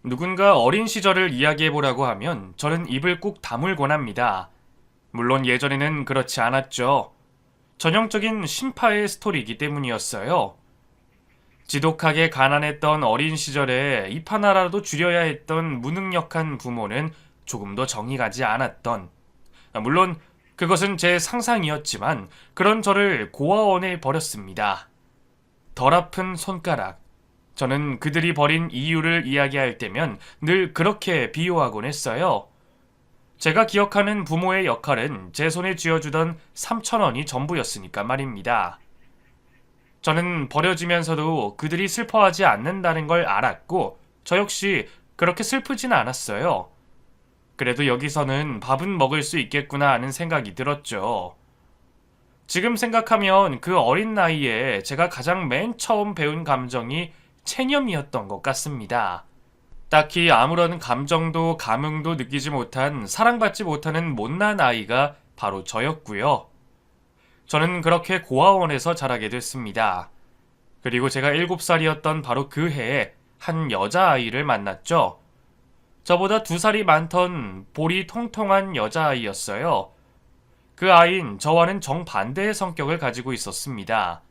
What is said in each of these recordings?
누군가 어린 시절을 이야기해보라고 하면 저는 입을 꾹 다물곤 합니다. 물론 예전에는 그렇지 않았죠. 전형적인 신파의 스토리이기 때문이었어요. 지독하게 가난했던 어린 시절에 입 하나라도 줄여야 했던 무능력한 부모는 조금 더 정이 가지 않았던, 물론 그것은 제 상상이었지만 그런 저를 고아원에 버렸습니다. 덜 아픈 손가락. 저는 그들이 버린 이유를 이야기할 때면 늘 그렇게 비유하곤 했어요. 제가 기억하는 부모의 역할은 제 손에 쥐어주던 3,000원이 전부였으니까 말입니다. 저는 버려지면서도 그들이 슬퍼하지 않는다는 걸 알았고 저 역시 그렇게 슬프진 않았어요. 그래도 여기서는 밥은 먹을 수 있겠구나 하는 생각이 들었죠. 지금 생각하면 그 어린 나이에 제가 가장 맨 처음 배운 감정이 체념이었던 것 같습니다. 딱히 아무런 감정도 감흥도 느끼지 못한 사랑받지 못하는 못난 아이가 바로 저였고요. 저는 그렇게 고아원에서 자라게 됐습니다. 그리고 제가 7살이었던 바로 그 해에 한 여자아이를 만났죠. 저보다 2살이 많던 볼이 통통한 여자아이였어요. 그 아이는 저와는 정반대의 성격을 가지고 있었습니다.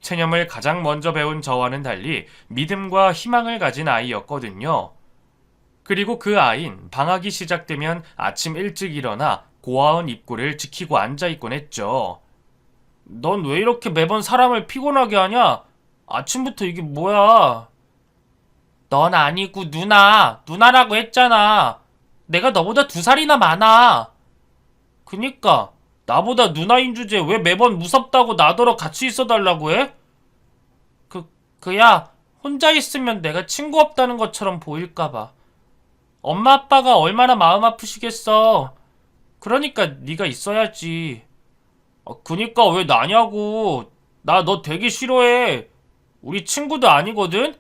체념을 가장 먼저 배운 저와는 달리 믿음과 희망을 가진 아이였거든요. 그리고 그 아이는 방학이 시작되면 아침 일찍 일어나 고아원 입구를 지키고 앉아있곤 했죠. 넌 왜 이렇게 매번 사람을 피곤하게 하냐? 아침부터 이게 뭐야? 넌 아니고 누나라고 했잖아. 내가 너보다 2살이나 많아. 그니까 나보다 누나인 주제에 왜 매번 무섭다고 나더러 같이 있어달라고 해? 그야 혼자 있으면 내가 친구 없다는 것처럼 보일까봐. 엄마 아빠가 얼마나 마음 아프시겠어. 그러니까 네가 있어야지. 그니까 왜 나냐고. 나 너 되게 싫어해. 우리 친구도 아니거든?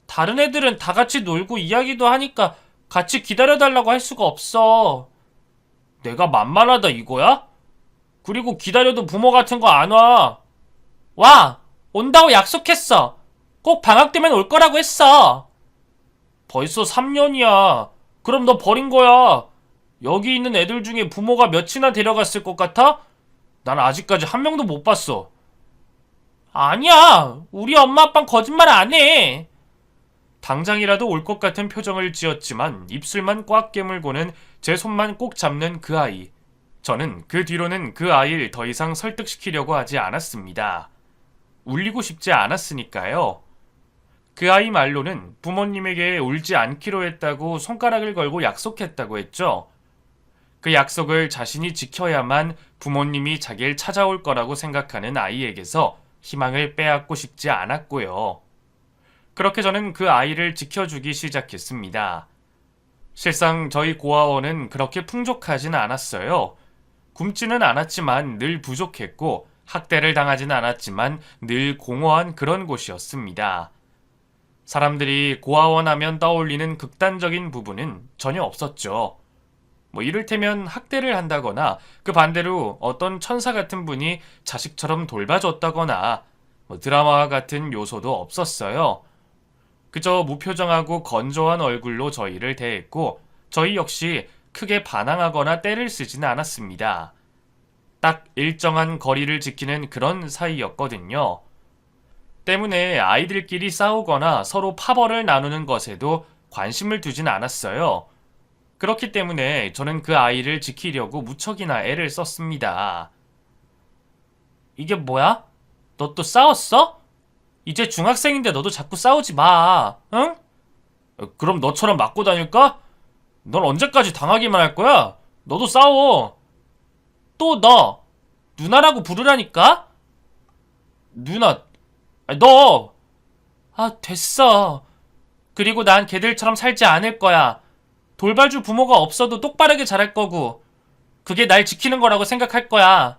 다른 애들은 다 같이 놀고 이야기도 하니까 같이 기다려달라고 할 수가 없어. 내가 만만하다 이거야? 그리고 기다려도 부모 같은 거 안 와. 와! 온다고 약속했어. 꼭 방학 되면 올 거라고 했어. 벌써 3년이야. 그럼 너 버린 거야. 여기 있는 애들 중에 부모가 몇이나 데려갔을 것 같아? 난 아직까지 한 명도 못 봤어. 아니야. 우리 엄마 아빠는 거짓말 안 해. 당장이라도 올 것 같은 표정을 지었지만 입술만 꽉 깨물고는 제 손만 꼭 잡는 그 아이. 저는 그 뒤로는 그 아이를 더 이상 설득시키려고 하지 않았습니다. 울리고 싶지 않았으니까요. 그 아이 말로는 부모님에게 울지 않기로 했다고 손가락을 걸고 약속했다고 했죠. 그 약속을 자신이 지켜야만 부모님이 자기를 찾아올 거라고 생각하는 아이에게서 희망을 빼앗고 싶지 않았고요. 그렇게 저는 그 아이를 지켜주기 시작했습니다. 실상 저희 고아원은 그렇게 풍족하진 않았어요. 굶지는 않았지만 늘 부족했고 학대를 당하지는 않았지만 늘 공허한 그런 곳이었습니다. 사람들이 고아원 하면 떠올리는 극단적인 부분은 전혀 없었죠. 이를테면 학대를 한다거나 그 반대로 어떤 천사 같은 분이 자식처럼 돌봐줬다거나 드라마와 같은 요소도 없었어요. 그저 무표정하고 건조한 얼굴로 저희를 대했고 저희 역시 크게 반항하거나 떼를 쓰지는 않았습니다. 딱 일정한 거리를 지키는 그런 사이였거든요. 때문에 아이들끼리 싸우거나 서로 파벌을 나누는 것에도 관심을 두진 않았어요. 그렇기 때문에 저는 그 아이를 지키려고 무척이나 애를 썼습니다. 이게 뭐야? 너 또 싸웠어? 이제 중학생인데 너도 자꾸 싸우지 마, 응? 그럼 너처럼 맞고 다닐까? 넌 언제까지 당하기만 할 거야? 너도 싸워. 또 너 누나라고 부르라니까? 누나, 아니, 너. 됐어. 그리고 난 걔들처럼 살지 않을 거야. 돌봐줄 부모가 없어도 똑바르게 자랄 거고 그게 날 지키는 거라고 생각할 거야.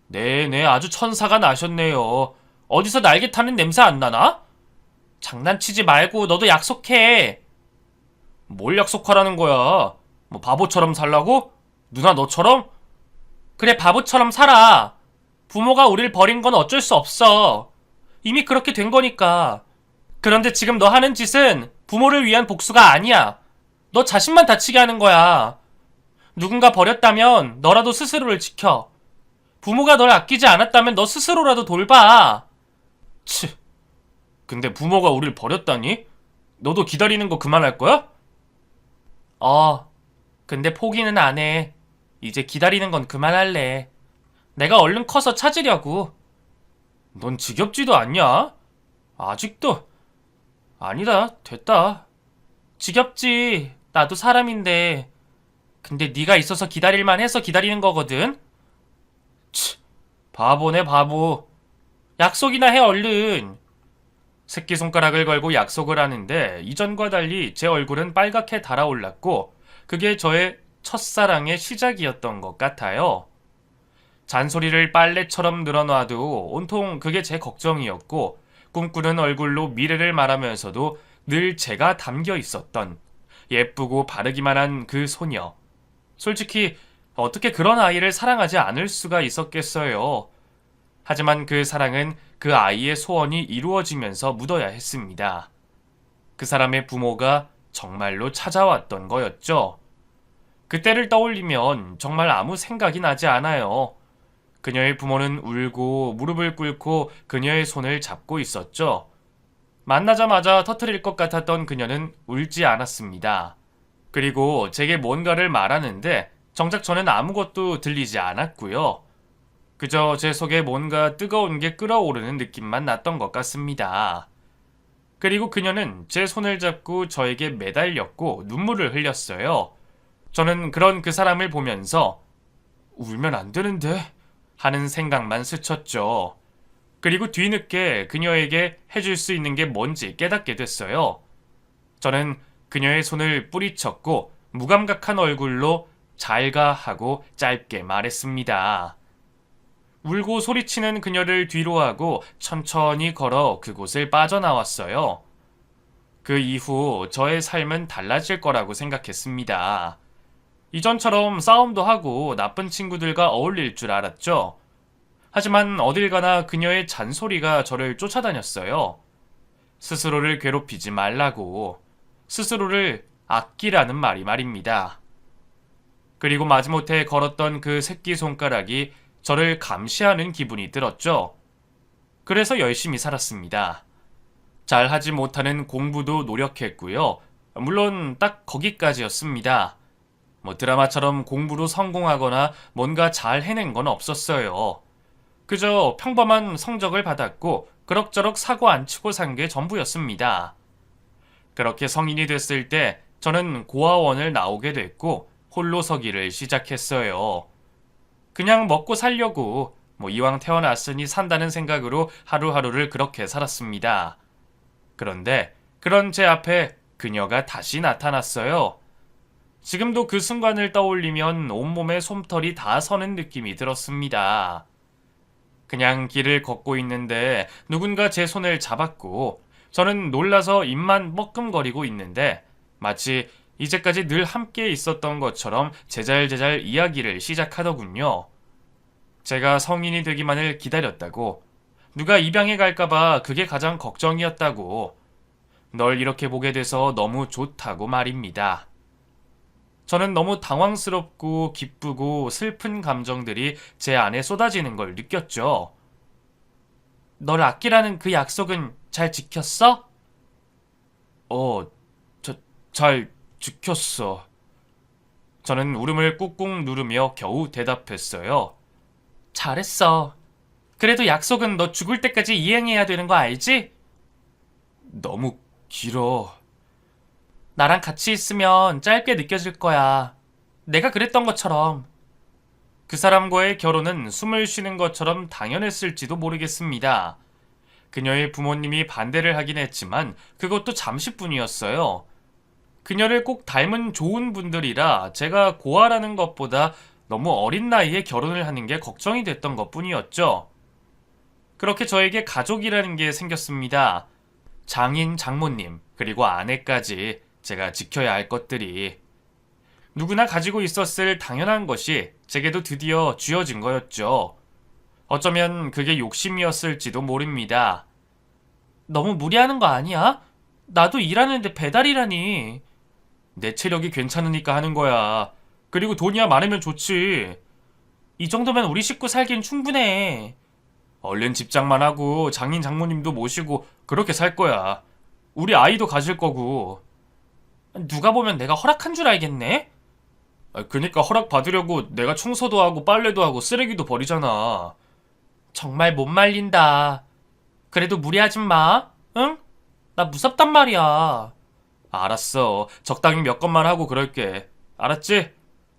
네네, 아주 천사가 나셨네요. 어디서 날개 타는 냄새 안 나나? 장난치지 말고 너도 약속해. 뭘 약속하라는 거야? 바보처럼 살라고? 누나 너처럼? 그래, 바보처럼 살아. 부모가 우릴 버린 건 어쩔 수 없어. 이미 그렇게 된 거니까. 그런데 지금 너 하는 짓은 부모를 위한 복수가 아니야. 너 자신만 다치게 하는 거야. 누군가 버렸다면 너라도 스스로를 지켜. 부모가 널 아끼지 않았다면 너 스스로라도 돌봐. 치, 근데 부모가 우릴 버렸다니? 너도 기다리는 거 그만할 거야? 근데 포기는 안 해. 이제 기다리는 건 그만할래. 내가 얼른 커서 찾으려고. 넌 지겹지도 않냐? 아직도? 아니다, 됐다. 지겹지. 나도 사람인데. 근데 네가 있어서 기다릴만 해서 기다리는 거거든. 치, 바보네 바보. 약속이나 해 얼른. 새끼손가락을 걸고 약속을 하는데 이전과 달리 제 얼굴은 빨갛게 달아올랐고 그게 저의 첫사랑의 시작이었던 것 같아요. 잔소리를 빨래처럼 늘어놔도 온통 그게 제 걱정이었고 꿈꾸는 얼굴로 미래를 말하면서도 늘 제가 담겨 있었던 예쁘고 바르기만 한 그 소녀. 솔직히 어떻게 그런 아이를 사랑하지 않을 수가 있었겠어요. 하지만 그 사랑은 그 아이의 소원이 이루어지면서 묻어야 했습니다. 그 사람의 부모가 정말로 찾아왔던 거였죠. 그때를 떠올리면 정말 아무 생각이 나지 않아요. 그녀의 부모는 울고 무릎을 꿇고 그녀의 손을 잡고 있었죠. 만나자마자 터뜨릴 것 같았던 그녀는 울지 않았습니다. 그리고 제게 뭔가를 말하는데 정작 저는 아무것도 들리지 않았고요. 그저 제 속에 뭔가 뜨거운 게 끓어오르는 느낌만 났던 것 같습니다. 그리고 그녀는 제 손을 잡고 저에게 매달렸고 눈물을 흘렸어요. 저는 그런 그 사람을 보면서 울면 안 되는데 하는 생각만 스쳤죠. 그리고 뒤늦게 그녀에게 해줄 수 있는 게 뭔지 깨닫게 됐어요. 저는 그녀의 손을 뿌리쳤고 무감각한 얼굴로 잘가 하고 짧게 말했습니다. 울고 소리치는 그녀를 뒤로하고 천천히 걸어 그곳을 빠져나왔어요. 그 이후 저의 삶은 달라질 거라고 생각했습니다. 이전처럼 싸움도 하고 나쁜 친구들과 어울릴 줄 알았죠. 하지만 어딜 가나 그녀의 잔소리가 저를 쫓아다녔어요. 스스로를 괴롭히지 말라고, 스스로를 아끼라는 말이 말입니다. 그리고 마지못해 걸었던 그 새끼손가락이 저를 감시하는 기분이 들었죠. 그래서 열심히 살았습니다. 잘하지 못하는 공부도 노력했고요. 물론 딱 거기까지였습니다. 드라마처럼 공부로 성공하거나 뭔가 잘 해낸 건 없었어요. 그저 평범한 성적을 받았고 그럭저럭 사고 안 치고 산 게 전부였습니다. 그렇게 성인이 됐을 때 저는 고아원을 나오게 됐고 홀로 서기를 시작했어요. 그냥 먹고 살려고 이왕 태어났으니 산다는 생각으로 하루하루를 그렇게 살았습니다. 그런데 그런 제 앞에 그녀가 다시 나타났어요. 지금도 그 순간을 떠올리면 온몸에 솜털이 다 서는 느낌이 들었습니다. 그냥 길을 걷고 있는데 누군가 제 손을 잡았고 저는 놀라서 입만 뻐끔거리고 있는데 마치 이제까지 늘 함께 있었던 것처럼 제잘제잘 이야기를 시작하더군요. 제가 성인이 되기만을 기다렸다고, 누가 입양해 갈까봐 그게 가장 걱정이었다고, 널 이렇게 보게 돼서 너무 좋다고 말입니다. 저는 너무 당황스럽고 기쁘고 슬픈 감정들이 제 안에 쏟아지는 걸 느꼈죠. 널 아끼라는 그 약속은 잘 지켰어? 잘 지켰어. 저는 울음을 꾹꾹 누르며 겨우 대답했어요. 잘했어. 그래도 약속은 너 죽을 때까지 이행해야 되는 거 알지? 너무 길어. 나랑 같이 있으면 짧게 느껴질 거야. 내가 그랬던 것처럼. 그 사람과의 결혼은 숨을 쉬는 것처럼 당연했을지도 모르겠습니다. 그녀의 부모님이 반대를 하긴 했지만 그것도 잠시뿐이었어요. 그녀를 꼭 닮은 좋은 분들이라 제가 고아라는 것보다 너무 어린 나이에 결혼을 하는 게 걱정이 됐던 것뿐이었죠. 그렇게 저에게 가족이라는 게 생겼습니다. 장인, 장모님, 그리고 아내까지 제가 지켜야 할 것들이. 누구나 가지고 있었을 당연한 것이 제게도 드디어 쥐어진 거였죠. 어쩌면 그게 욕심이었을지도 모릅니다. 너무 무리하는 거 아니야? 나도 일하는데 배달이라니. 내 체력이 괜찮으니까 하는 거야. 그리고 돈이야 많으면 좋지. 이 정도면 우리 식구 살긴 충분해. 얼른 집장만 하고 장인 장모님도 모시고 그렇게 살 거야. 우리 아이도 가질 거고. 누가 보면 내가 허락한 줄 알겠네? 그니까 허락 받으려고 내가 청소도 하고 빨래도 하고 쓰레기도 버리잖아. 정말 못 말린다. 그래도 무리하지 마. 응? 나 무섭단 말이야. 알았어. 적당히 몇 건만 하고 그럴게. 알았지?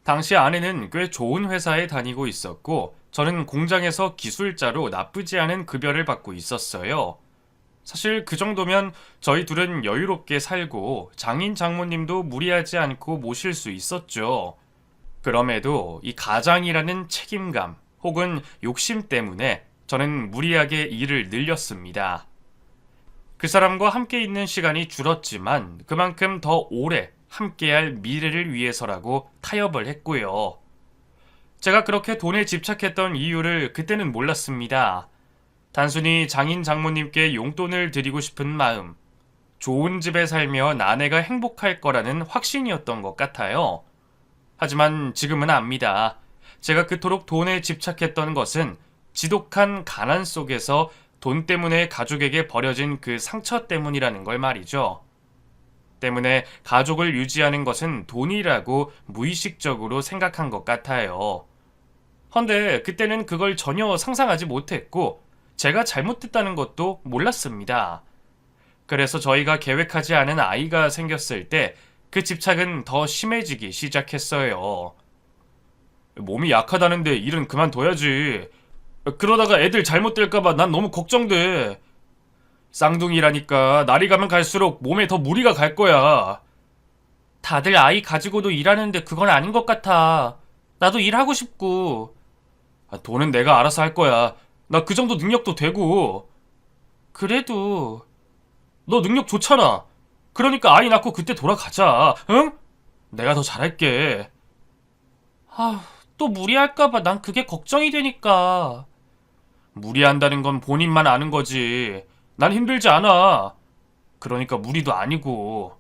당시 아내는 꽤 좋은 회사에 다니고 있었고, 저는 공장에서 기술자로 나쁘지 않은 급여를 받고 있었어요. 사실 그 정도면 저희 둘은 여유롭게 살고 장인 장모님도 무리하지 않고 모실 수 있었죠. 그럼에도 이 가장이라는 책임감 혹은 욕심 때문에 저는 무리하게 일을 늘렸습니다. 그 사람과 함께 있는 시간이 줄었지만 그만큼 더 오래 함께할 미래를 위해서라고 타협을 했고요. 제가 그렇게 돈에 집착했던 이유를 그때는 몰랐습니다. 단순히 장인 장모님께 용돈을 드리고 싶은 마음, 좋은 집에 살면 아내가 행복할 거라는 확신이었던 것 같아요. 하지만 지금은 압니다. 제가 그토록 돈에 집착했던 것은 지독한 가난 속에서 돈 때문에 가족에게 버려진 그 상처 때문이라는 걸 말이죠. 때문에 가족을 유지하는 것은 돈이라고 무의식적으로 생각한 것 같아요. 헌데 그때는 그걸 전혀 상상하지 못했고 제가 잘못했다는 것도 몰랐습니다. 그래서 저희가 계획하지 않은 아이가 생겼을 때 그 집착은 더 심해지기 시작했어요. 몸이 약하다는데 일은 그만둬야지. 그러다가 애들 잘못될까봐 난 너무 걱정돼. 쌍둥이라니까 날이 가면 갈수록 몸에 더 무리가 갈 거야. 다들 아이 가지고도 일하는데 그건 아닌 것 같아. 나도 일하고 싶고. 돈은 내가 알아서 할 거야. 나 그 정도 능력도 되고. 그래도 너 능력 좋잖아. 그러니까 아이 낳고 그때 돌아가자. 응? 내가 더 잘할게. 또 무리할까봐 난 그게 걱정이 되니까. 무리한다는 건 본인만 아는 거지. 난 힘들지 않아. 그러니까 무리도 아니고.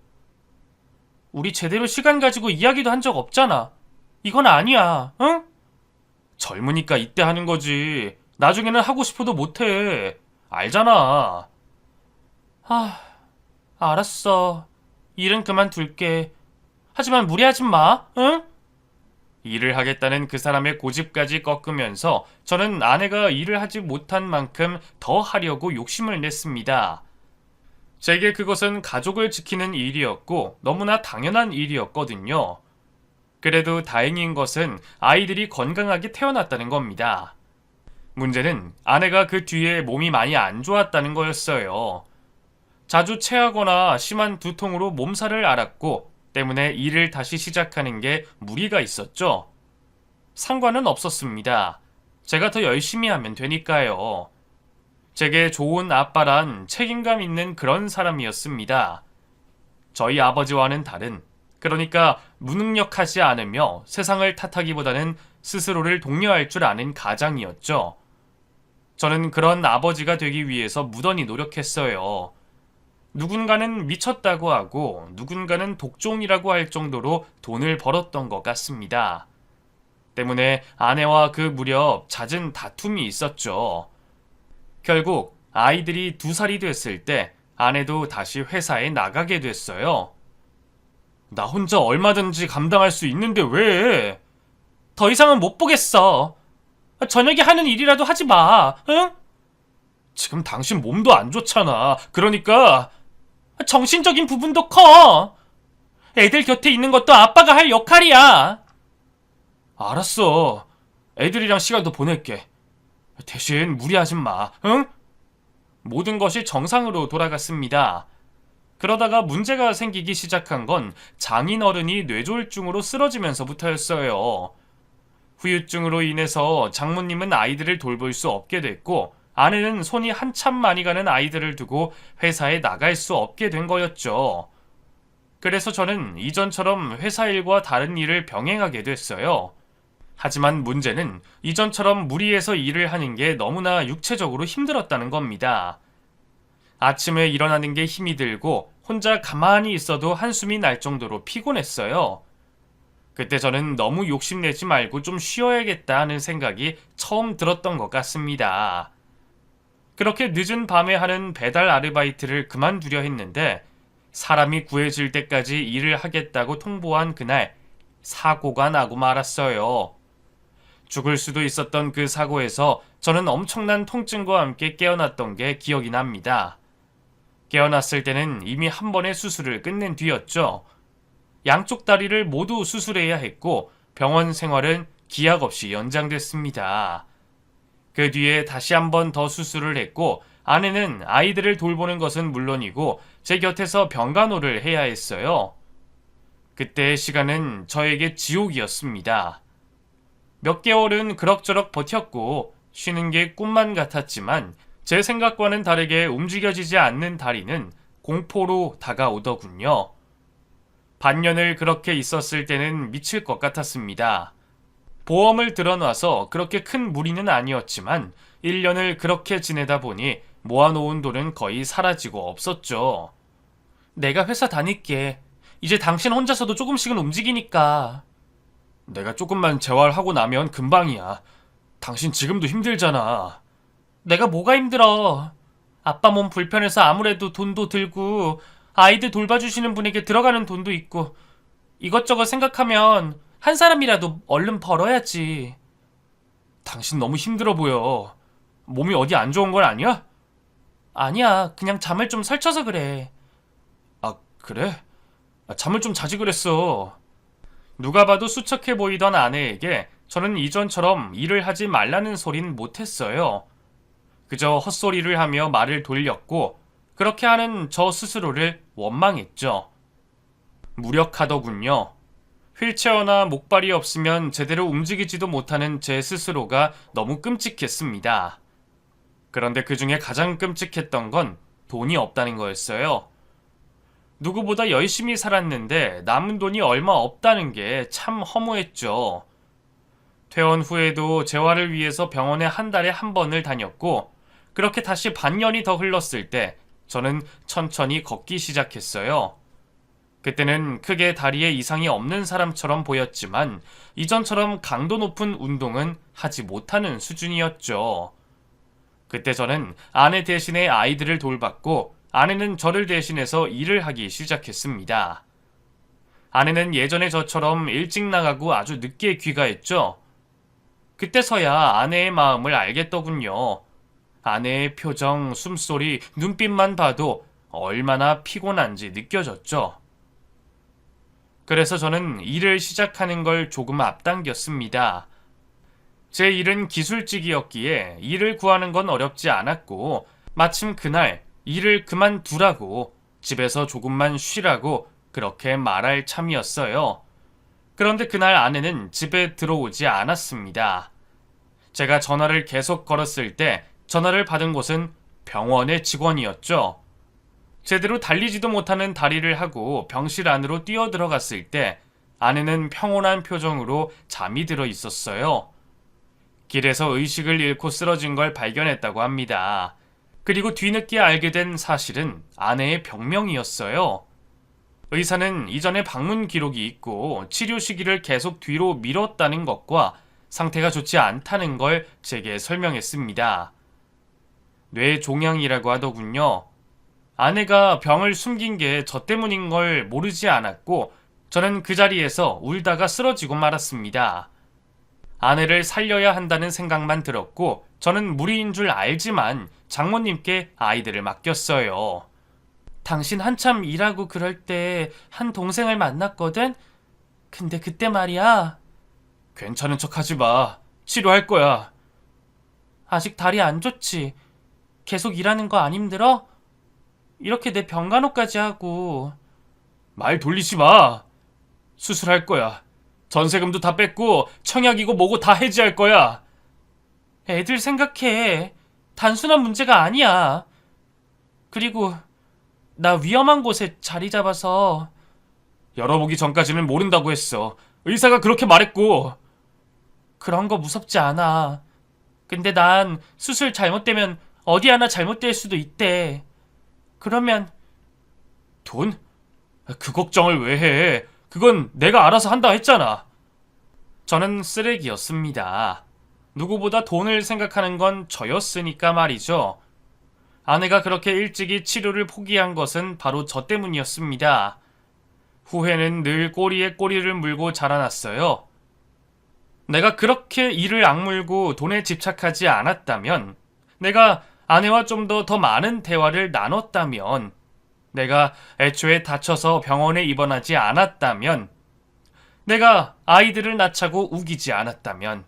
우리 제대로 시간 가지고 이야기도 한 적 없잖아. 이건 아니야. 응? 젊으니까 이때 하는 거지. 나중에는 하고 싶어도 못해. 알잖아. 알았어. 일은 그만둘게. 하지만 무리하지 마. 응? 일을 하겠다는 그 사람의 고집까지 꺾으면서 저는 아내가 일을 하지 못한 만큼 더 하려고 욕심을 냈습니다. 제게 그것은 가족을 지키는 일이었고 너무나 당연한 일이었거든요. 그래도 다행인 것은 아이들이 건강하게 태어났다는 겁니다. 문제는 아내가 그 뒤에 몸이 많이 안 좋았다는 거였어요. 자주 체하거나 심한 두통으로 몸살을 앓았고 때문에 일을 다시 시작하는 게 무리가 있었죠. 상관은 없었습니다. 제가 더 열심히 하면 되니까요. 제게 좋은 아빠란 책임감 있는 그런 사람이었습니다. 저희 아버지와는 다른, 그러니까 무능력하지 않으며 세상을 탓하기보다는 스스로를 독려할 줄 아는 가장이었죠. 저는 그런 아버지가 되기 위해서 무던히 노력했어요. 누군가는 미쳤다고 하고 누군가는 독종이라고 할 정도로 돈을 벌었던 것 같습니다. 때문에 아내와 그 무렵 잦은 다툼이 있었죠. 결국 아이들이 2살이 됐을 때 아내도 다시 회사에 나가게 됐어요. 나 혼자 얼마든지 감당할 수 있는데 왜? 더 이상은 못 보겠어. 저녁에 하는 일이라도 하지 마. 응? 지금 당신 몸도 안 좋잖아. 그러니까 정신적인 부분도 커. 애들 곁에 있는 것도 아빠가 할 역할이야. 알았어. 애들이랑 시간도 보낼게. 대신 무리하지 마. 응? 모든 것이 정상으로 돌아갔습니다. 그러다가 문제가 생기기 시작한 건 장인어른이 뇌졸중으로 쓰러지면서부터였어요. 후유증으로 인해서 장모님은 아이들을 돌볼 수 없게 됐고 아내는 손이 한참 많이 가는 아이들을 두고 회사에 나갈 수 없게 된 거였죠. 그래서 저는 이전처럼 회사 일과 다른 일을 병행하게 됐어요. 하지만 문제는 이전처럼 무리해서 일을 하는 게 너무나 육체적으로 힘들었다는 겁니다. 아침에 일어나는 게 힘이 들고 혼자 가만히 있어도 한숨이 날 정도로 피곤했어요. 그때 저는 너무 욕심내지 말고 좀 쉬어야겠다 하는 생각이 처음 들었던 것 같습니다. 그렇게 늦은 밤에 하는 배달 아르바이트를 그만두려 했는데 사람이 구해질 때까지 일을 하겠다고 통보한 그날 사고가 나고 말았어요. 죽을 수도 있었던 그 사고에서 저는 엄청난 통증과 함께 깨어났던 게 기억이 납니다. 깨어났을 때는 이미 한 번의 수술을 끝낸 뒤였죠. 양쪽 다리를 모두 수술해야 했고 병원 생활은 기약 없이 연장됐습니다. 그 뒤에 다시 한 번 더 수술을 했고 아내는 아이들을 돌보는 것은 물론이고 제 곁에서 병간호를 해야 했어요. 그때의 시간은 저에게 지옥이었습니다. 몇 개월은 그럭저럭 버텼고 쉬는 게 꿈만 같았지만 제 생각과는 다르게 움직여지지 않는 다리는 공포로 다가오더군요. 반년을 그렇게 있었을 때는 미칠 것 같았습니다. 보험을 들어놔서 그렇게 큰 무리는 아니었지만 1년을 그렇게 지내다 보니 모아놓은 돈은 거의 사라지고 없었죠. 내가 회사 다닐게. 이제 당신 혼자서도 조금씩은 움직이니까. 내가 조금만 재활하고 나면 금방이야. 당신 지금도 힘들잖아. 내가 뭐가 힘들어. 아빠 몸 불편해서 아무래도 돈도 들고 아이들 돌봐주시는 분에게 들어가는 돈도 있고 이것저것 생각하면 한 사람이라도 얼른 벌어야지. 당신 너무 힘들어 보여. 몸이 어디 안 좋은 건 아니야? 아니야. 그냥 잠을 좀 설쳐서 그래. 아, 그래? 잠을 좀 자지 그랬어. 누가 봐도 수척해 보이던 아내에게 저는 이전처럼 일을 하지 말라는 소린 못했어요. 그저 헛소리를 하며 말을 돌렸고 그렇게 하는 저 스스로를 원망했죠. 무력하더군요. 휠체어나 목발이 없으면 제대로 움직이지도 못하는 제 스스로가 너무 끔찍했습니다. 그런데 그 중에 가장 끔찍했던 건 돈이 없다는 거였어요. 누구보다 열심히 살았는데 남은 돈이 얼마 없다는 게 참 허무했죠. 퇴원 후에도 재활을 위해서 병원에 한 달에 한 번을 다녔고 그렇게 다시 반년이 더 흘렀을 때 저는 천천히 걷기 시작했어요. 그때는 크게 다리에 이상이 없는 사람처럼 보였지만 이전처럼 강도 높은 운동은 하지 못하는 수준이었죠. 그때 저는 아내 대신에 아이들을 돌봤고 아내는 저를 대신해서 일을 하기 시작했습니다. 아내는 예전에 저처럼 일찍 나가고 아주 늦게 귀가했죠. 그때서야 아내의 마음을 알겠더군요. 아내의 표정, 숨소리, 눈빛만 봐도 얼마나 피곤한지 느껴졌죠. 그래서 저는 일을 시작하는 걸 조금 앞당겼습니다. 제 일은 기술직이었기에 일을 구하는 건 어렵지 않았고 마침 그날 일을 그만두라고 집에서 조금만 쉬라고 그렇게 말할 참이었어요. 그런데 그날 아내는 집에 들어오지 않았습니다. 제가 전화를 계속 걸었을 때 전화를 받은 곳은 병원의 직원이었죠. 제대로 달리지도 못하는 다리를 하고 병실 안으로 뛰어들어갔을 때 아내는 평온한 표정으로 잠이 들어 있었어요. 길에서 의식을 잃고 쓰러진 걸 발견했다고 합니다. 그리고 뒤늦게 알게 된 사실은 아내의 병명이었어요. 의사는 이전에 방문 기록이 있고 치료 시기를 계속 뒤로 미뤘다는 것과 상태가 좋지 않다는 걸 제게 설명했습니다. 뇌종양이라고 하더군요. 아내가 병을 숨긴 게 저 때문인 걸 모르지 않았고 저는 그 자리에서 울다가 쓰러지고 말았습니다. 아내를 살려야 한다는 생각만 들었고 저는 무리인 줄 알지만 장모님께 아이들을 맡겼어요. 당신 한참 일하고 그럴 때 한 동생을 만났거든? 근데 그때 말이야. 괜찮은 척 하지 마. 치료할 거야. 아직 다리 안 좋지? 계속 일하는 거 안 힘들어? 이렇게 내 병간호까지 하고. 말 돌리지 마. 수술할 거야. 전세금도 다 뺐고 청약이고 뭐고 다 해지할 거야. 애들 생각해. 단순한 문제가 아니야. 그리고 나 위험한 곳에 자리 잡아서. 열어보기 전까지는 모른다고 했어. 의사가 그렇게 말했고. 그런 거 무섭지 않아. 근데 난 수술 잘못되면 어디 하나 잘못될 수도 있대. 그러면 돈? 그 걱정을 왜 해? 그건 내가 알아서 한다 했잖아. 저는 쓰레기였습니다. 누구보다 돈을 생각하는 건 저였으니까 말이죠. 아내가 그렇게 일찍이 치료를 포기한 것은 바로 저 때문이었습니다. 후회는 늘 꼬리에 꼬리를 물고 자라났어요. 내가 그렇게 이를 악물고 돈에 집착하지 않았다면, 내가 아내와 좀 더 많은 대화를 나눴다면, 내가 애초에 다쳐서 병원에 입원하지 않았다면, 내가 아이들을 낳자고 우기지 않았다면,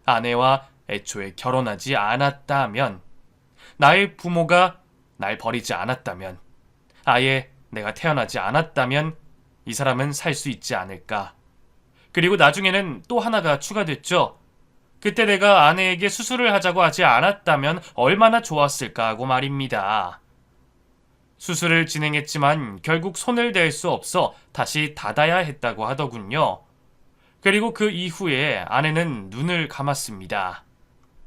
아내와 애초에 결혼하지 않았다면, 나의 부모가 날 버리지 않았다면, 아예 내가 태어나지 않았다면 이 사람은 살 수 있지 않을까. 그리고 나중에는 또 하나가 추가됐죠. 그때 내가 아내에게 수술을 하자고 하지 않았다면 얼마나 좋았을까 하고 말입니다. 수술을 진행했지만 결국 손을 댈 수 없어 다시 닫아야 했다고 하더군요. 그리고 그 이후에 아내는 눈을 감았습니다.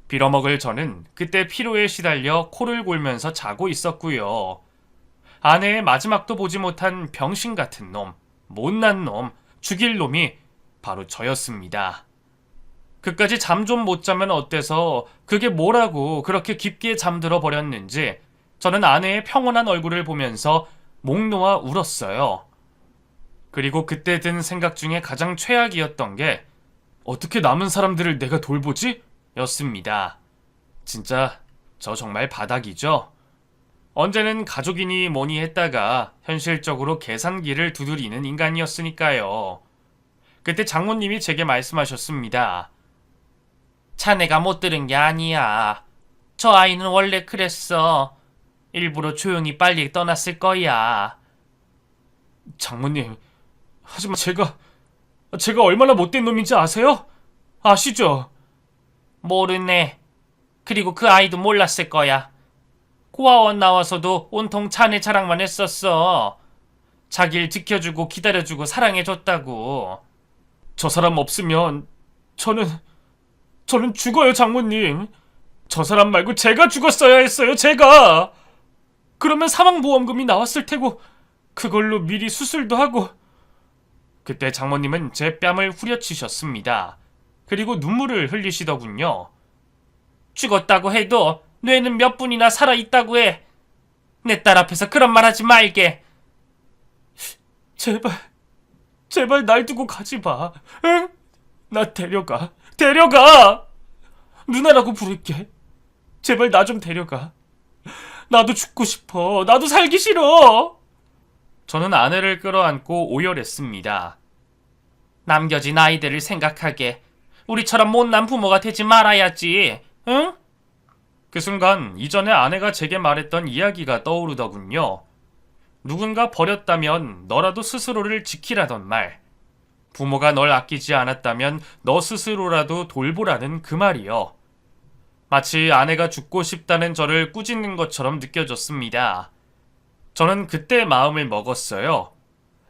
빌어먹을 저는 그때 피로에 시달려 코를 골면서 자고 있었고요. 아내의 마지막도 보지 못한 병신 같은 놈, 못난 놈, 죽일 놈이 바로 저였습니다. 그까지 잠 좀 못 자면 어때서 그게 뭐라고 그렇게 깊게 잠들어 버렸는지 저는 아내의 평온한 얼굴을 보면서 목 놓아 울었어요. 그리고 그때 든 생각 중에 가장 최악이었던 게 어떻게 남은 사람들을 내가 돌보지? 였습니다. 진짜 저 정말 바닥이죠? 언제는 가족이니 뭐니 했다가 현실적으로 계산기를 두드리는 인간이었으니까요. 그때 장모님이 제게 말씀하셨습니다. 자네가 못 들은 게 아니야. 저 아이는 원래 그랬어. 일부러 조용히 빨리 떠났을 거야. 장모님, 하지만 제가 얼마나 못된 놈인지 아세요? 아시죠? 모르네. 그리고 그 아이도 몰랐을 거야. 고아원 나와서도 온통 자네 자랑만 했었어. 자기를 지켜주고 기다려주고 사랑해줬다고. 저 사람 없으면 저는 죽어요, 장모님. 저 사람 말고 제가 죽었어야 했어요, 제가. 그러면 사망보험금이 나왔을 테고 그걸로 미리 수술도 하고. 그때 장모님은 제 뺨을 후려치셨습니다. 그리고 눈물을 흘리시더군요. 죽었다고 해도 뇌는 몇 분이나 살아있다고 해. 내 딸 앞에서 그런 말 하지 말게. 제발 날 두고 가지 마. 응? 나 데려가. 누나라고 부를게. 제발 나 좀 데려가. 나도 죽고 싶어. 나도 살기 싫어. 저는 아내를 끌어안고 오열했습니다. 남겨진 아이들을 생각하게. 우리처럼 못난 부모가 되지 말아야지. 응? 그 순간 이전에 아내가 제게 말했던 이야기가 떠오르더군요. 누군가 버렸다면 너라도 스스로를 지키라던 말. 부모가 널 아끼지 않았다면 너 스스로라도 돌보라는 그 말이요. 마치 아내가 죽고 싶다는 저를 꾸짖는 것처럼 느껴졌습니다. 저는 그때 마음을 먹었어요.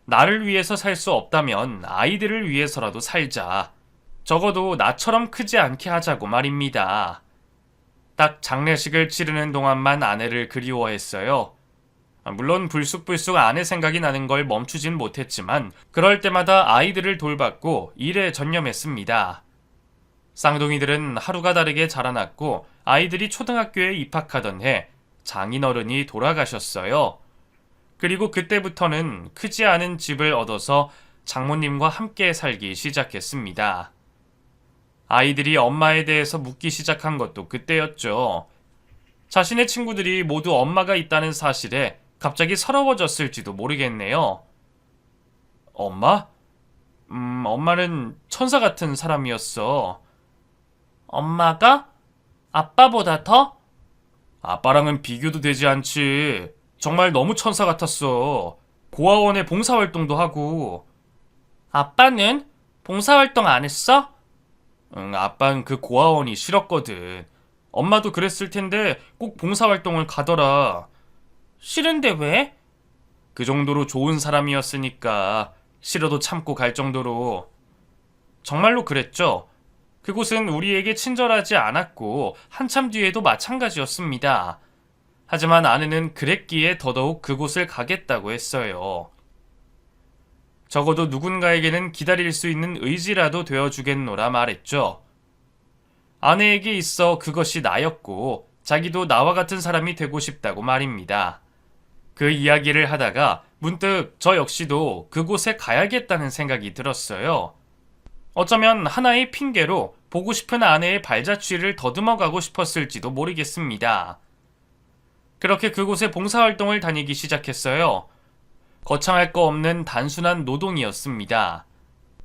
나를 위해서 살 수 없다면 아이들을 위해서라도 살자. 적어도 나처럼 크지 않게 하자고 말입니다. 딱 장례식을 치르는 동안만 아내를 그리워했어요. 물론 불쑥불쑥 아내 생각이 나는 걸 멈추진 못했지만 그럴 때마다 아이들을 돌봤고 일에 전념했습니다. 쌍둥이들은 하루가 다르게 자라났고 아이들이 초등학교에 입학하던 해 장인어른이 돌아가셨어요. 그리고 그때부터는 크지 않은 집을 얻어서 장모님과 함께 살기 시작했습니다. 아이들이 엄마에 대해서 묻기 시작한 것도 그때였죠. 자신의 친구들이 모두 엄마가 있다는 사실에 갑자기 서러워졌을지도 모르겠네요. 엄마? 엄마는 천사 같은 사람이었어. 엄마가? 아빠보다 더? 아빠랑은 비교도 되지 않지. 정말 너무 천사 같았어. 고아원에 봉사활동도 하고. 아빠는? 봉사활동 안 했어? 아빠는 그 고아원이 싫었거든. 엄마도 그랬을 텐데 꼭 봉사활동을 가더라. 싫은데 왜? 그 정도로 좋은 사람이었으니까 싫어도 참고 갈 정도로. 정말로 그랬죠. 그곳은 우리에게 친절하지 않았고 한참 뒤에도 마찬가지였습니다. 하지만 아내는 그랬기에 더더욱 그곳을 가겠다고 했어요. 적어도 누군가에게는 기다릴 수 있는 의지라도 되어주겠노라 말했죠. 아내에게 있어 그것이 나였고 자기도 나와 같은 사람이 되고 싶다고 말입니다. 그 이야기를 하다가 문득 저 역시도 그곳에 가야겠다는 생각이 들었어요. 어쩌면 하나의 핑계로 보고 싶은 아내의 발자취를 더듬어 가고 싶었을지도 모르겠습니다. 그렇게 그곳에 봉사활동을 다니기 시작했어요. 거창할 거 없는 단순한 노동이었습니다.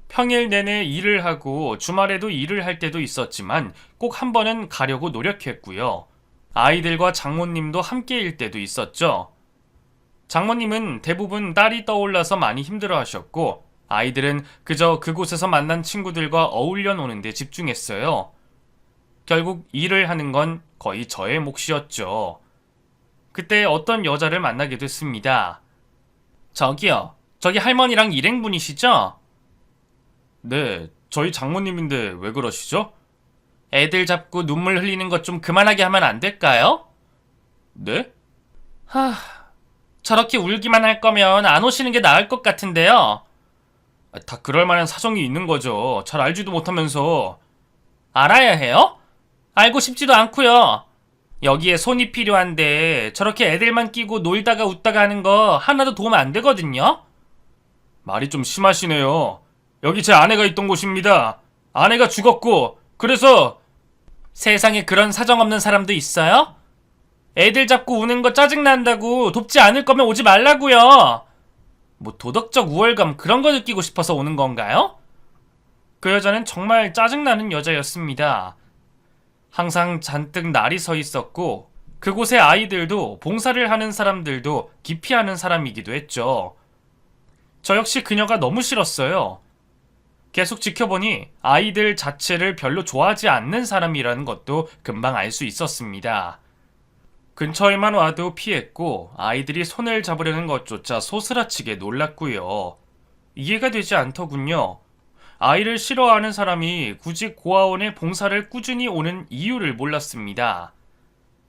평일 내내 일을 하고 주말에도 일을 할 때도 있었지만 꼭 한 번은 가려고 노력했고요. 아이들과 장모님도 함께일 때도 있었죠. 장모님은 대부분 딸이 떠올라서 많이 힘들어하셨고 아이들은 그저 그곳에서 만난 친구들과 어울려 노는 데 집중했어요. 결국 일을 하는 건 거의 저의 몫이었죠. 그때 어떤 여자를 만나게 됐습니다. 저기요, 저기 할머니랑 일행분이시죠? 네, 저희 장모님인데 왜 그러시죠? 애들 잡고 눈물 흘리는 것 좀 그만하게 하면 안 될까요? 네? 저렇게 울기만 할 거면 안 오시는 게 나을 것 같은데요. 다 그럴 만한 사정이 있는 거죠. 잘 알지도 못하면서. 알아야 해요? 알고 싶지도 않고요. 여기에 손이 필요한데 저렇게 애들만 끼고 놀다가 웃다가 하는 거 하나도 도움 안 되거든요. 말이 좀 심하시네요. 여기 제 아내가 있던 곳입니다. 아내가 죽었고 그래서 세상에 그런 사정 없는 사람도 있어요? 애들 잡고 우는 거 짜증난다고 돕지 않을 거면 오지 말라고요. 뭐 도덕적 우월감 그런 거 느끼고 싶어서 오는 건가요? 그 여자는 정말 짜증나는 여자였습니다. 항상 잔뜩 날이 서 있었고 그곳의 아이들도 봉사를 하는 사람들도 기피하는 사람이기도 했죠. 저 역시 그녀가 너무 싫었어요. 계속 지켜보니 아이들 자체를 별로 좋아하지 않는 사람이라는 것도 금방 알 수 있었습니다. 근처에만 와도 피했고 아이들이 손을 잡으려는 것조차 소스라치게 놀랐고요. 이해가 되지 않더군요. 아이를 싫어하는 사람이 굳이 고아원에 봉사를 꾸준히 오는 이유를 몰랐습니다.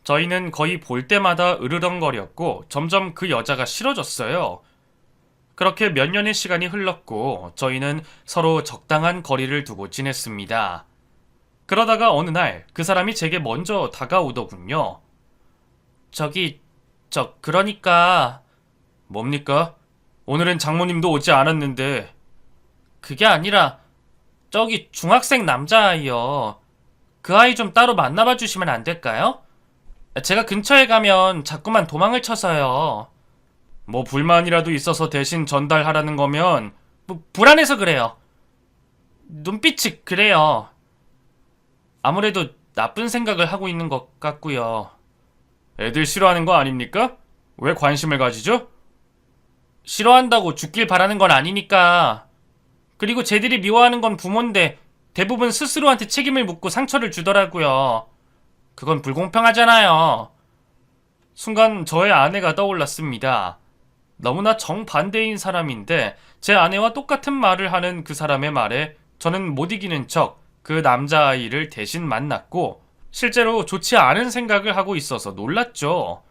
저희는 거의 볼 때마다 으르렁거렸고 점점 그 여자가 싫어졌어요. 그렇게 몇 년의 시간이 흘렀고 저희는 서로 적당한 거리를 두고 지냈습니다. 그러다가 어느 날 그 사람이 제게 먼저 다가오더군요. 그러니까 뭡니까? 오늘은 장모님도 오지 않았는데. 그게 아니라 저기 중학생 남자아이요. 그 아이 좀 따로 만나봐 주시면 안 될까요? 제가 근처에 가면 자꾸만 도망을 쳐서요. 뭐 불만이라도 있어서 대신 전달하라는 거면 불안해서 그래요. 눈빛이 그래요. 아무래도 나쁜 생각을 하고 있는 것 같고요. 애들 싫어하는 거 아닙니까? 왜 관심을 가지죠? 싫어한다고 죽길 바라는 건 아니니까. 그리고 쟤들이 미워하는 건 부모인데 대부분 스스로한테 책임을 묻고 상처를 주더라고요. 그건 불공평하잖아요. 순간 저의 아내가 떠올랐습니다. 너무나 정반대인 사람인데 제 아내와 똑같은 말을 하는 그 사람의 말에 저는 못 이기는 척 그 남자아이를 대신 만났고 실제로 좋지 않은 생각을 하고 있어서 놀랐죠.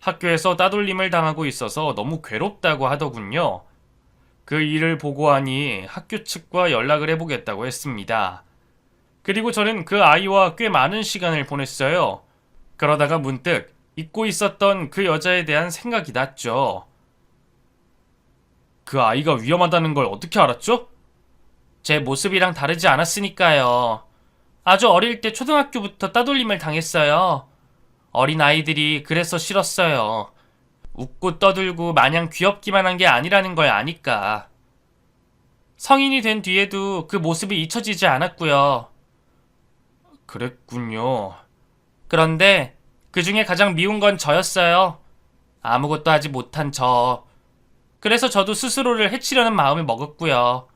학교에서 따돌림을 당하고 있어서 너무 괴롭다고 하더군요. 그 일을 보고하니 학교 측과 연락을 해보겠다고 했습니다. 그리고 저는 그 아이와 꽤 많은 시간을 보냈어요. 그러다가 문득 잊고 있었던 그 여자에 대한 생각이 났죠. 그 아이가 위험하다는 걸 어떻게 알았죠? 제 모습이랑 다르지 않았으니까요. 아주 어릴 때 초등학교부터 따돌림을 당했어요. 어린 아이들이 그래서 싫었어요. 웃고 떠들고 마냥 귀엽기만 한 게 아니라는 걸 아니까. 성인이 된 뒤에도 그 모습이 잊혀지지 않았고요. 그랬군요. 그런데 그 중에 가장 미운 건 저였어요. 아무것도 하지 못한 저. 그래서 저도 스스로를 해치려는 마음을 먹었고요.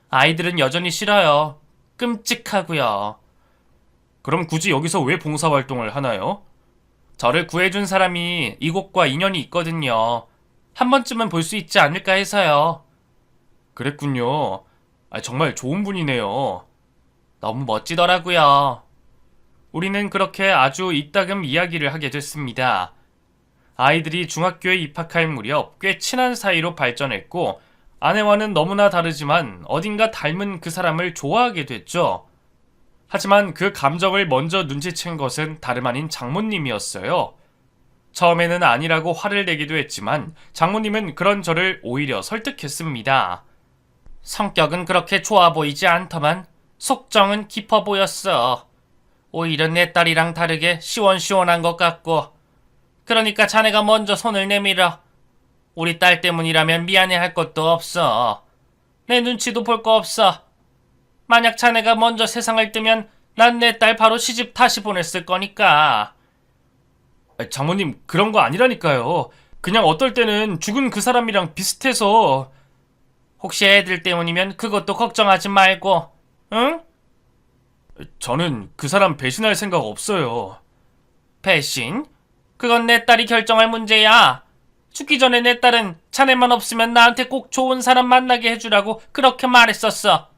아이들은 여전히 싫어요. 끔찍하고요. 그럼 굳이 여기서 왜 봉사활동을 하나요? 저를 구해준 사람이 이곳과 인연이 있거든요. 한 번쯤은 볼 수 있지 않을까 해서요. 그랬군요. 정말 좋은 분이네요. 너무 멋지더라고요. 우리는 그렇게 아주 이따금 이야기를 하게 됐습니다. 아이들이 중학교에 입학할 무렵 꽤 친한 사이로 발전했고 아내와는 너무나 다르지만 어딘가 닮은 그 사람을 좋아하게 됐죠. 하지만 그 감정을 먼저 눈치챈 것은 다름 아닌 장모님이었어요. 처음에는 아니라고 화를 내기도 했지만 장모님은 그런 저를 오히려 설득했습니다. 성격은 그렇게 좋아 보이지 않더만 속정은 깊어 보였어. 오히려 내 딸이랑 다르게 시원시원한 것 같고. 그러니까 자네가 먼저 손을 내밀어. 우리 딸 때문이라면 미안해할 것도 없어. 내 눈치도 볼 거 없어. 만약 자네가 먼저 세상을 뜨면 난 내 딸 바로 시집 다시 보냈을 거니까. 장모님, 그런 거 아니라니까요. 그냥 어떨 때는 죽은 그 사람이랑 비슷해서. 혹시 애들 때문이면 그것도 걱정하지 말고, 응? 저는 그 사람 배신할 생각 없어요. 배신? 그건 내 딸이 결정할 문제야. 죽기 전에 내 딸은 자네만 없으면 나한테 꼭 좋은 사람 만나게 해주라고 그렇게 말했었어.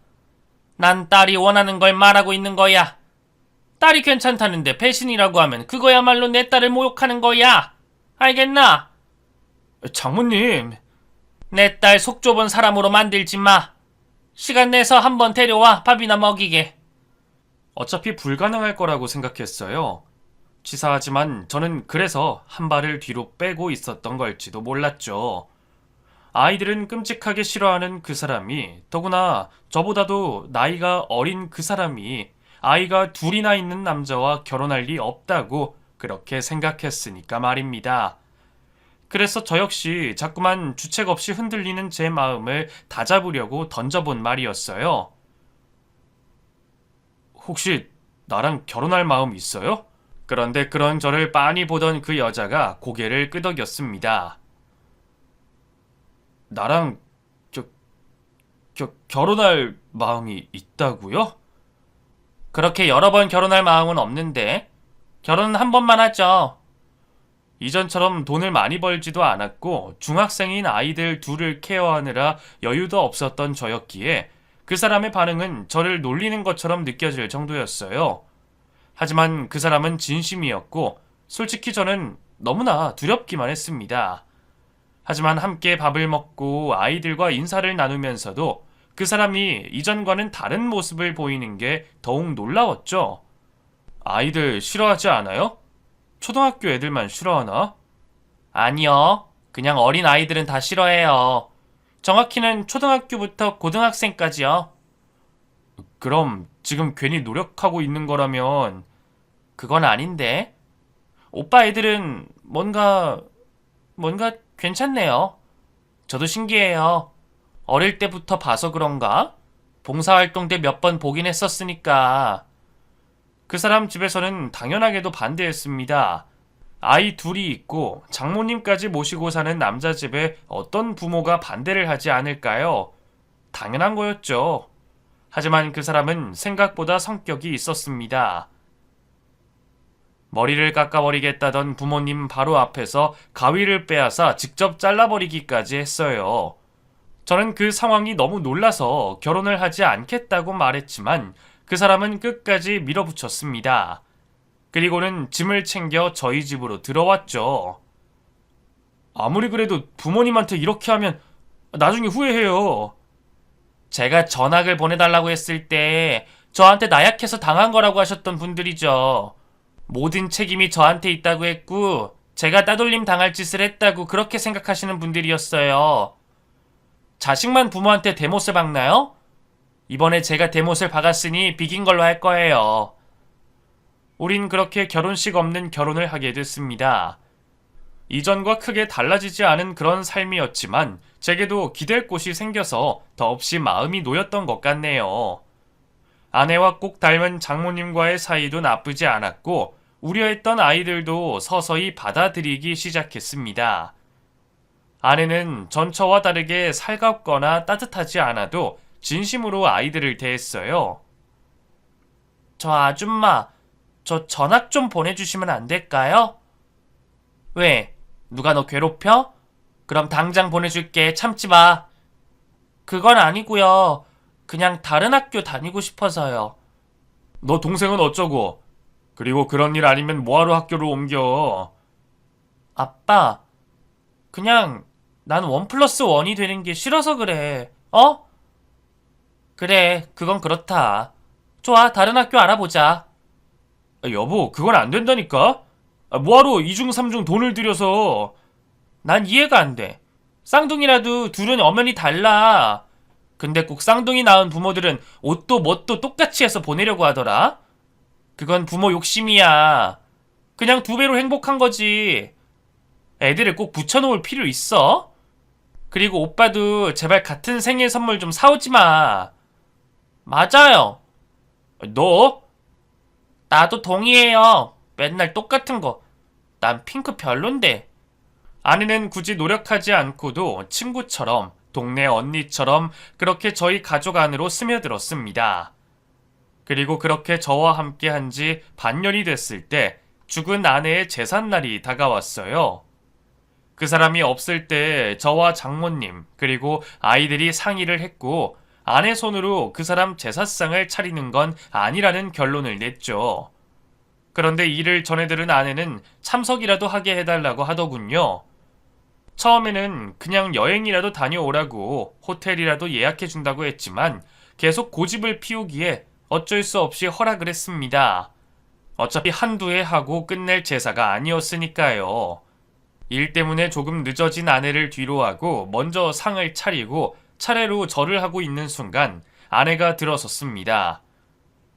난 딸이 원하는 걸 말하고 있는 거야. 딸이 괜찮다는데 배신이라고 하면 그거야말로 내 딸을 모욕하는 거야. 알겠나? 장모님. 내 딸 속 좁은 사람으로 만들지 마. 시간 내서 한번 데려와 밥이나 먹이게. 어차피 불가능할 거라고 생각했어요. 치사하지만 저는 그래서 한 발을 뒤로 빼고 있었던 걸지도 몰랐죠. 아이들은 끔찍하게 싫어하는 그 사람이, 더구나 저보다도 나이가 어린 그 사람이 아이가 둘이나 있는 남자와 결혼할 리 없다고 그렇게 생각했으니까 말입니다. 그래서 저 역시 자꾸만 주책 없이 흔들리는 제 마음을 다잡으려고 던져본 말이었어요. 혹시 나랑 결혼할 마음 있어요? 그런데 그런 저를 빤히 보던 그 여자가 고개를 끄덕였습니다. 나랑 결혼할 마음이 있다고요? 그렇게 여러 번 결혼할 마음은 없는데 결혼은 한 번만 하죠. 이전처럼 돈을 많이 벌지도 않았고 중학생인 아이들 둘을 케어하느라 여유도 없었던 저였기에 그 사람의 반응은 저를 놀리는 것처럼 느껴질 정도였어요. 하지만 그 사람은 진심이었고 솔직히 저는 너무나 두렵기만 했습니다. 하지만 함께 밥을 먹고 아이들과 인사를 나누면서도 그 사람이 이전과는 다른 모습을 보이는 게 더욱 놀라웠죠. 아이들 싫어하지 않아요? 초등학교 애들만 싫어하나? 아니요. 그냥 어린 아이들은 다 싫어해요. 정확히는 초등학교부터 고등학생까지요. 그럼 지금 괜히 노력하고 있는 거라면 그건 아닌데. 오빠 애들은 뭔가 괜찮네요. 저도 신기해요. 어릴 때부터 봐서 그런가? 봉사활동 때 몇 번 보긴 했었으니까. 그 사람 집에서는 당연하게도 반대했습니다. 아이 둘이 있고 장모님까지 모시고 사는 남자 집에 어떤 부모가 반대를 하지 않을까요? 당연한 거였죠. 하지만 그 사람은 생각보다 성격이 있었습니다. 머리를 깎아버리겠다던 부모님 바로 앞에서 가위를 빼앗아 직접 잘라버리기까지 했어요. 저는 그 상황이 너무 놀라서 결혼을 하지 않겠다고 말했지만 그 사람은 끝까지 밀어붙였습니다. 그리고는 짐을 챙겨 저희 집으로 들어왔죠. 아무리 그래도 부모님한테 이렇게 하면 나중에 후회해요. 제가 전학을 보내달라고 했을 때 저한테 나약해서 당한 거라고 하셨던 분들이죠. 모든 책임이 저한테 있다고 했고 제가 따돌림 당할 짓을 했다고 그렇게 생각하시는 분들이었어요. 자식만 부모한테 대못을 박나요? 이번에 제가 대못을 박았으니 비긴 걸로 할 거예요. 우린 그렇게 결혼식 없는 결혼을 하게 됐습니다. 이전과 크게 달라지지 않은 그런 삶이었지만 제게도 기댈 곳이 생겨서 더없이 마음이 놓였던 것 같네요. 아내와 꼭 닮은 장모님과의 사이도 나쁘지 않았고 우려했던 아이들도 서서히 받아들이기 시작했습니다. 아내는 전처와 다르게 살갑거나 따뜻하지 않아도 진심으로 아이들을 대했어요. 저 아줌마, 저 전학 좀 보내주시면 안 될까요? 왜? 누가 너 괴롭혀? 그럼 당장 보내줄게. 참지 마. 그건 아니고요. 그냥 다른 학교 다니고 싶어서요. 너 동생은 어쩌고? 그리고 그런 일 아니면 뭐하러 학교를 옮겨? 아빠, 그냥 난 1+1이 되는 게 싫어서 그래. 어? 그래, 그건 그렇다. 좋아, 다른 학교 알아보자. 여보, 그건 안 된다니까? 뭐하러 이중 삼중 돈을 들여서. 난 이해가 안 돼. 쌍둥이라도 둘은 엄연히 달라. 근데 꼭 쌍둥이 낳은 부모들은 옷도 멋도 똑같이 해서 보내려고 하더라. 그건 부모 욕심이야. 그냥 2배로 행복한 거지. 애들을 꼭 붙여놓을 필요 있어? 그리고 오빠도 제발 같은 생일 선물 좀 사오지 마. 맞아요. 너? 나도 동의해요. 맨날 똑같은 거. 난 핑크 별론데. 아내는 굳이 노력하지 않고도 친구처럼, 동네 언니처럼 그렇게 저희 가족 안으로 스며들었습니다. 그리고 그렇게 저와 함께 한 지 반년이 됐을 때 죽은 아내의 제삿날이 다가왔어요. 그 사람이 없을 때 저와 장모님 그리고 아이들이 상의를 했고 아내 손으로 그 사람 제사상을 차리는 건 아니라는 결론을 냈죠. 그런데 이를 전해 들은 아내는 참석이라도 하게 해달라고 하더군요. 처음에는 그냥 여행이라도 다녀오라고 호텔이라도 예약해준다고 했지만 계속 고집을 피우기에 어쩔 수 없이 허락을 했습니다. 어차피 한두 해 하고 끝낼 제사가 아니었으니까요. 일 때문에 조금 늦어진 아내를 뒤로하고 먼저 상을 차리고 차례로 절을 하고 있는 순간 아내가 들어섰습니다.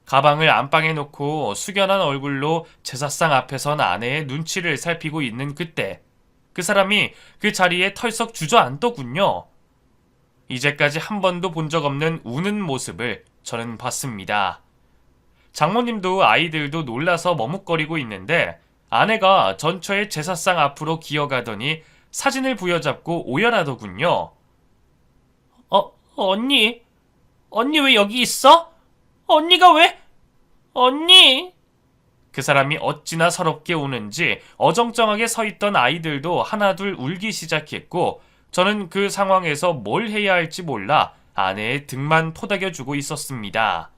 가방을 안방에 놓고 숙연한 얼굴로 제사상 앞에 선 아내의 눈치를 살피고 있는 그때 그 사람이 그 자리에 털썩 주저앉더군요. 이제까지 한 번도 본 적 없는 우는 모습을 저는 봤습니다. 장모님도 아이들도 놀라서 머뭇거리고 있는데 아내가 전처의 제사상 앞으로 기어가더니 사진을 부여잡고 오열하더군요. 언니? 언니 왜 여기 있어? 언니가 왜? 언니? 그 사람이 어찌나 서럽게 우는지 어정쩡하게 서 있던 아이들도 하나둘 울기 시작했고 저는 그 상황에서 뭘 해야 할지 몰라 아내의 등만 토닥여주고 있었습니다.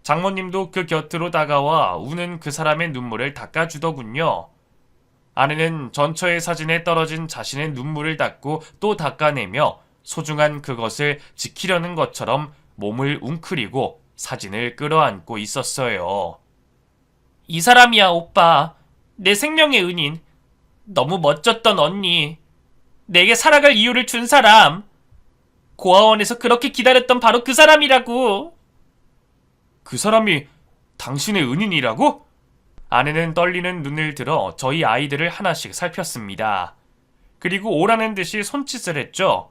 장모님도 그 곁으로 다가와 우는 그 사람의 눈물을 닦아주더군요. 아내는 전처의 사진에 떨어진 자신의 눈물을 닦고 또 닦아내며 소중한 그것을 지키려는 것처럼 몸을 웅크리고 사진을 끌어안고 있었어요. 이 사람이야, 오빠. 내 생명의 은인. 너무 멋졌던 언니. 내게 살아갈 이유를 준 사람. 고아원에서 그렇게 기다렸던 바로 그 사람이라고. 그 사람이 당신의 은인이라고? 아내는 떨리는 눈을 들어 저희 아이들을 하나씩 살폈습니다. 그리고 오라는 듯이 손짓을 했죠.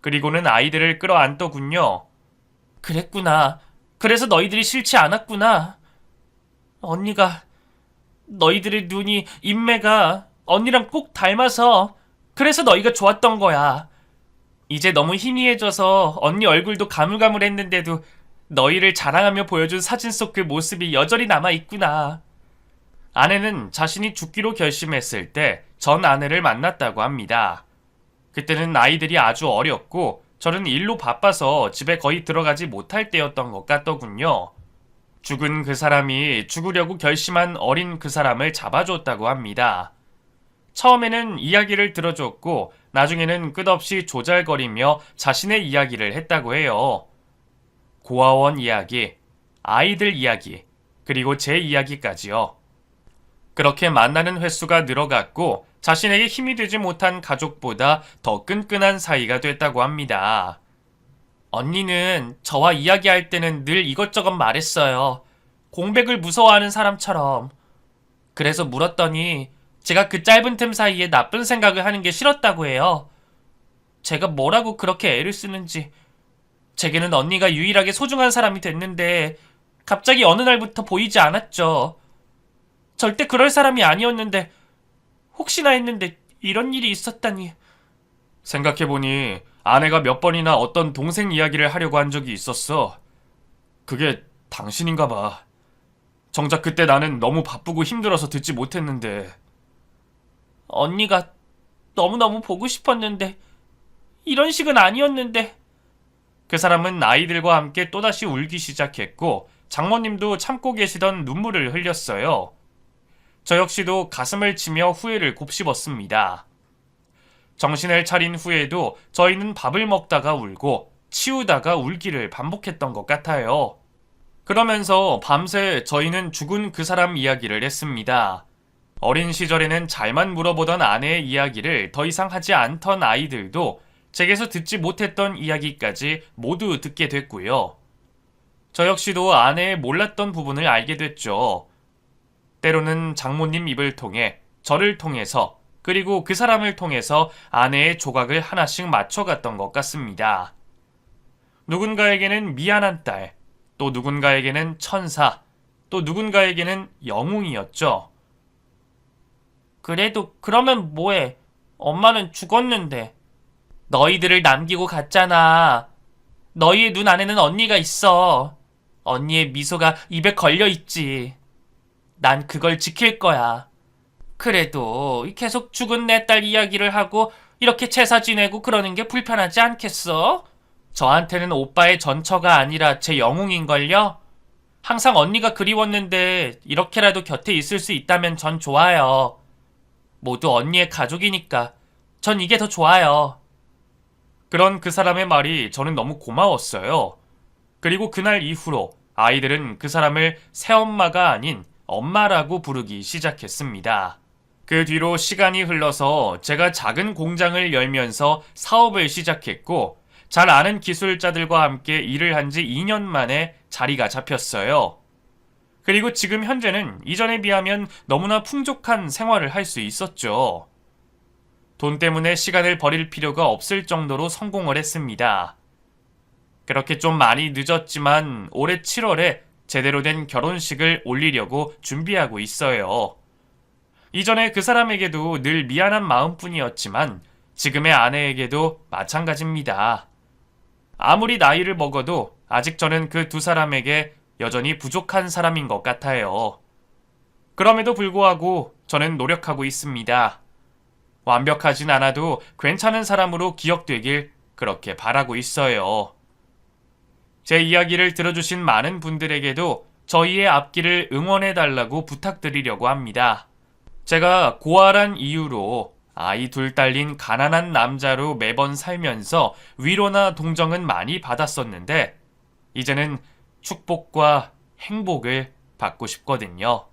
그리고는 아이들을 끌어안더군요. 그랬구나. 그래서 너희들이 싫지 않았구나. 언니가, 너희들의 눈이, 인매가 언니랑 꼭 닮아서 그래서 너희가 좋았던 거야. 이제 너무 희미해져서 언니 얼굴도 가물가물했는데도 너희를 자랑하며 보여준 사진 속 그 모습이 여전히 남아있구나. 아내는 자신이 죽기로 결심했을 때 전 아내를 만났다고 합니다. 그때는 아이들이 아주 어렸고 저는 일로 바빠서 집에 거의 들어가지 못할 때였던 것 같더군요. 죽은 그 사람이 죽으려고 결심한 어린 그 사람을 잡아줬다고 합니다. 처음에는 이야기를 들어줬고 나중에는 끝없이 조잘거리며 자신의 이야기를 했다고 해요. 고아원 이야기, 아이들 이야기, 그리고 제 이야기까지요. 그렇게 만나는 횟수가 늘어갔고 자신에게 힘이 되지 못한 가족보다 더 끈끈한 사이가 됐다고 합니다. 언니는 저와 이야기할 때는 늘 이것저것 말했어요. 공백을 무서워하는 사람처럼. 그래서 물었더니 제가 그 짧은 틈 사이에 나쁜 생각을 하는 게 싫었다고 해요. 제가 뭐라고 그렇게 애를 쓰는지. 제게는 언니가 유일하게 소중한 사람이 됐는데 갑자기 어느 날부터 보이지 않았죠. 절대 그럴 사람이 아니었는데 혹시나 했는데 이런 일이 있었다니. 생각해보니 아내가 몇 번이나 어떤 동생 이야기를 하려고 한 적이 있었어. 그게 당신인가 봐. 정작 그때 나는 너무 바쁘고 힘들어서 듣지 못했는데. 언니가 너무너무 보고 싶었는데 이런 식은 아니었는데. 그 사람은 아이들과 함께 또다시 울기 시작했고 장모님도 참고 계시던 눈물을 흘렸어요. 저 역시도 가슴을 치며 후회를 곱씹었습니다. 정신을 차린 후에도 저희는 밥을 먹다가 울고 치우다가 울기를 반복했던 것 같아요. 그러면서 밤새 저희는 죽은 그 사람 이야기를 했습니다. 어린 시절에는 잘만 물어보던 아내의 이야기를 더 이상 하지 않던 아이들도 제게서 듣지 못했던 이야기까지 모두 듣게 됐고요. 저 역시도 아내의 몰랐던 부분을 알게 됐죠. 때로는 장모님 입을 통해, 저를 통해서, 그리고 그 사람을 통해서 아내의 조각을 하나씩 맞춰갔던 것 같습니다. 누군가에게는 미안한 딸, 또 누군가에게는 천사, 또 누군가에게는 영웅이었죠. 그래도 그러면 뭐해? 엄마는 죽었는데. 너희들을 남기고 갔잖아. 너희의 눈 안에는 언니가 있어. 언니의 미소가 입에 걸려있지. 난 그걸 지킬 거야. 그래도 계속 죽은 내 딸 이야기를 하고 이렇게 제사 지내고 그러는 게 불편하지 않겠어? 저한테는 오빠의 전처가 아니라 제 영웅인걸요? 항상 언니가 그리웠는데 이렇게라도 곁에 있을 수 있다면 전 좋아요. 모두 언니의 가족이니까 전 이게 더 좋아요. 그런 그 사람의 말이 저는 너무 고마웠어요. 그리고 그날 이후로 아이들은 그 사람을 새엄마가 아닌 엄마라고 부르기 시작했습니다. 그 뒤로 시간이 흘러서 제가 작은 공장을 열면서 사업을 시작했고 잘 아는 기술자들과 함께 일을 한 지 2년 만에 자리가 잡혔어요. 그리고 지금 현재는 이전에 비하면 너무나 풍족한 생활을 할 수 있었죠. 돈 때문에 시간을 버릴 필요가 없을 정도로 성공을 했습니다. 그렇게 좀 많이 늦었지만 올해 7월에 제대로 된 결혼식을 올리려고 준비하고 있어요. 이전에 그 사람에게도 늘 미안한 마음뿐이었지만 지금의 아내에게도 마찬가지입니다. 아무리 나이를 먹어도 아직 저는 그 두 사람에게 여전히 부족한 사람인 것 같아요. 그럼에도 불구하고 저는 노력하고 있습니다. 완벽하진 않아도 괜찮은 사람으로 기억되길 그렇게 바라고 있어요. 제 이야기를 들어주신 많은 분들에게도 저희의 앞길을 응원해달라고 부탁드리려고 합니다. 제가 고아란 이유로 아이 둘 딸린 가난한 남자로 매번 살면서 위로나 동정은 많이 받았었는데 이제는 축복과 행복을 받고 싶거든요.